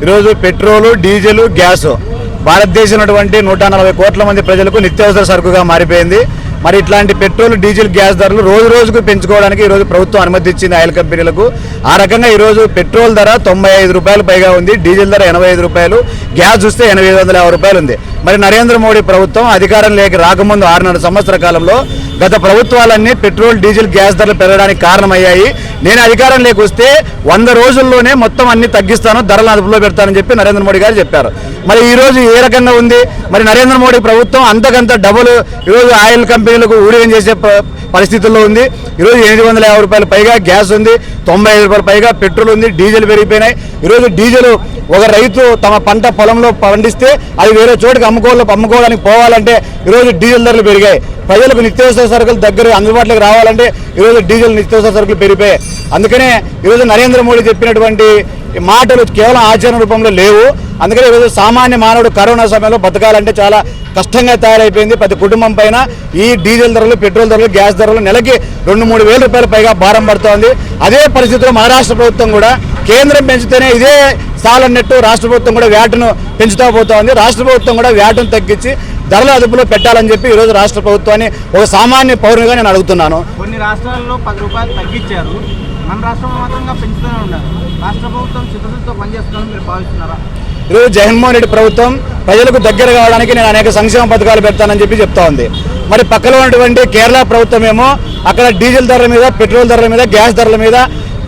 ఈరోజు petrol, diesel, gas భారతదేశం 140 కోట్ల మంది ప్రజలకు నిత్యావసర సరుకుగా మారిపోయింది. మరి ఇట్లాంటి పెట్రోల్, డీజిల్, గ్యాస్ ధరలు రోజు రోజుకు పెంచుకోవడానికి ఈరోజు ప్రభుత్వం అనుమతి ఇచ్చింది ఆయిల్ కంపెనీలకు. ఆ రకంగా ఈరోజు పెట్రోల్ ధర 95 రూపాయలు పైగా ఉంది, డీజిల్ ధర 85 రూపాయలు, గ్యాస్ చూస్తే 850 రూపాయలు ఉంది. మరి నరేంద్ర మోడీ ప్రభుత్వం అధికారంలోకి రాకముందు 6.5 సంవత్సరాల కాలంలో గత ప్రభుత్వాలన్నీ పెట్రోల్, డీజిల్, గ్యాస్ ధరలు పెరగడానికి కారణమయ్యాయి. నేను అధికారంలోకి వస్తే 100 రోజుల్లోనే మొత్తం అన్ని తగ్గిస్తాను, ధరలు అదుపులో పెడతానని చెప్పి నరేంద్ర మోడీ గారు చెప్పారు. మరి ఈ రోజు ఏ రకంగా ఉంది? మరి నరేంద్ర మోడీ ప్రభుత్వం అంతకంత డబుల్ ఈరోజు ఆయిల్ కంపెనీలకు ఊడిగం చేసే పరిస్థితుల్లో ఉంది. ఈరోజు 850 రూపాయలు పైగా గ్యాస్ ఉంది, 95 రూపాయలు పైగా పెట్రోల్ ఉంది, డీజిల్ పెరిగిపోయినాయి. ఈరోజు డీజిల్ ఒక రైతు తమ పంట పొలంలో పండిస్తే అది వేరే చోటుకి అమ్ముకోవడానికి పోవాలంటే ఈరోజు డీజిల్ ధరలు పెరిగాయి. ప్రజలకు నిత్యావసర సరుకులు దగ్గర అందుబాటులోకి రావాలంటే ఈరోజు డీజిల్, నిత్యావసర సరుకులు పెరిగిపోయాయి. అందుకనే ఈరోజు నరేంద్ర మోడీ చెప్పినటువంటి మాటలు కేవలం ఆచరణ రూపంలో లేవు. అందుకని ఈరోజు సామాన్య మానవుడు కరోనా సమయంలో బతకాలంటే చాలా కష్టంగా తయారైపోయింది. ప్రతి కుటుంబం పైన ఈ డీజిల్ ధరలు, పెట్రోల్ ధరలు, గ్యాస్ ధరలు నెలకి 2-3 వేల రూపాయల పైగా భారం పడుతోంది. అదే పరిస్థితిలో మన రాష్ట్ర ప్రభుత్వం కూడా కేంద్రం పెంచితేనే ఇదే చాలన్నట్టు రాష్ట్ర ప్రభుత్వం కూడా వ్యాట్ను పెంచుతూ పోతోంది. రాష్ట్ర ప్రభుత్వం కూడా వ్యాట్ను తగ్గించి ధరల అదుపులో పెట్టాలని చెప్పి ఈరోజు రాష్ట్ర ప్రభుత్వాన్ని ఒక సామాన్య పౌరునిగా నేను అడుగుతున్నాను. కొన్ని రాష్ట్రాల్లో 10 రూపాయలు తగ్గించారు, మన రాష్ట్రంలో మాత్రంగా పెంచుతూనే ఉన్నారు. రాష్ట్ర ప్రభుత్వం చిత్తశుద్ధితో పనిచేస్తుందని మీరు భావిస్తున్నారా? ఈరోజు జగన్మోహన్ రెడ్డి ప్రభుత్వం ప్రజలకు దగ్గర కావడానికి నేను అనేక సంక్షేమ పథకాలు పెడతానని చెప్పి చెప్తా ఉంది. మరి పక్కలో ఉన్నటువంటి కేరళ ప్రభుత్వం ఏమో అక్కడ డీజిల్ ధరల మీద, పెట్రోల్ ధరల మీద, గ్యాస్ ధరల మీద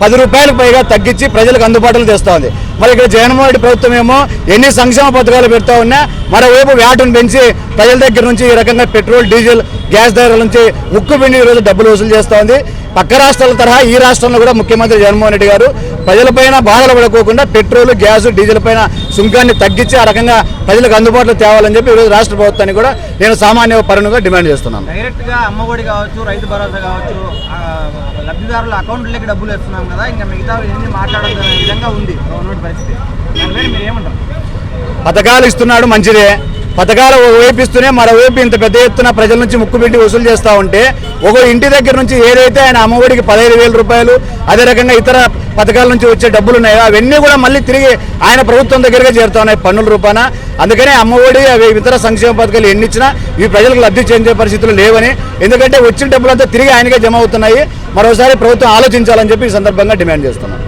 10 రూపాయలకు పైగా తగ్గించి ప్రజలకు అందుబాటులో తెస్తూ ఉంది. మరి ఇక్కడ జగన్మోహన్ రెడ్డి ప్రభుత్వం ఏమో ఎన్ని సంక్షేమ పథకాలు పెడతా ఉన్నా మరోవైపు వ్యాటును పెంచి ప్రజల దగ్గర నుంచి ఈ రకంగా పెట్రోల్, డీజిల్, గ్యాస్ ధరల నుంచి ముక్కు పిండి ఈరోజు డబ్బులు వసూలు చేస్తూ ఉంది. పక్క రాష్ట్రాల తరహా ఈ రాష్ట్రంలో కూడా ముఖ్యమంత్రి జగన్మోహన్ రెడ్డి గారు ప్రజలపైన బాధలు పడుకోకుండా పెట్రోల్, గ్యాస్, డీజిల్ పైన సుంకాన్ని తగ్గించి ఆ రకంగా ప్రజలకు అందుబాటులో తేవాలని చెప్పి ఈరోజు రాష్ట్ర ప్రభుత్వాన్ని కూడా నేను సామాన్య పౌరునిగా డిమాండ్ చేస్తున్నాను. డైరెక్ట్గా అమ్మఒడి కావచ్చు, రైతు భరోసా కావచ్చు, లబ్ధిదారుల అకౌంట్లకి డబ్బులు వేస్తున్నాం కదా, ఇంకా మిగతా ఎన్ని మాట్లాడాలనే విధంగా ఉంది గవర్నమెంట్ పరిస్థితి. దానిపైన మీరు ఏమంటారు? పథకాలు ఇస్తున్నాడు మంచిదే, పథకాలు ఒకవైపు ఇస్తూనే మరోవైపు ఇంత పెద్ద ఎత్తున ప్రజల నుంచి ముక్కుబెట్టి వసూలు చేస్తూ ఉంటే ఒక ఇంటి దగ్గర నుంచి ఏదైతే ఆయన అమ్మఒడికి 15,000 రూపాయలు, అదే రకంగా ఇతర పథకాల నుంచి వచ్చే డబ్బులు ఉన్నాయో అవన్నీ కూడా మళ్ళీ తిరిగి ఆయన ప్రభుత్వం దగ్గరగా చేరుతా ఉన్నాయి పన్నుల రూపాన. అందుకనే అమ్మఒడి, అవి ఇతర సంక్షేమ పథకాలు ఎన్ని ఇచ్చినా ఇవి ప్రజలకు లబ్ధి చెందే పరిస్థితులు లేవని, ఎందుకంటే వచ్చిన డబ్బులంతా తిరిగి ఆయనకే జమ అవుతున్నాయి. మరోసారి ప్రభుత్వం ఆలోచించాలని చెప్పి ఈ సందర్భంగా డిమాండ్ చేస్తున్నాను.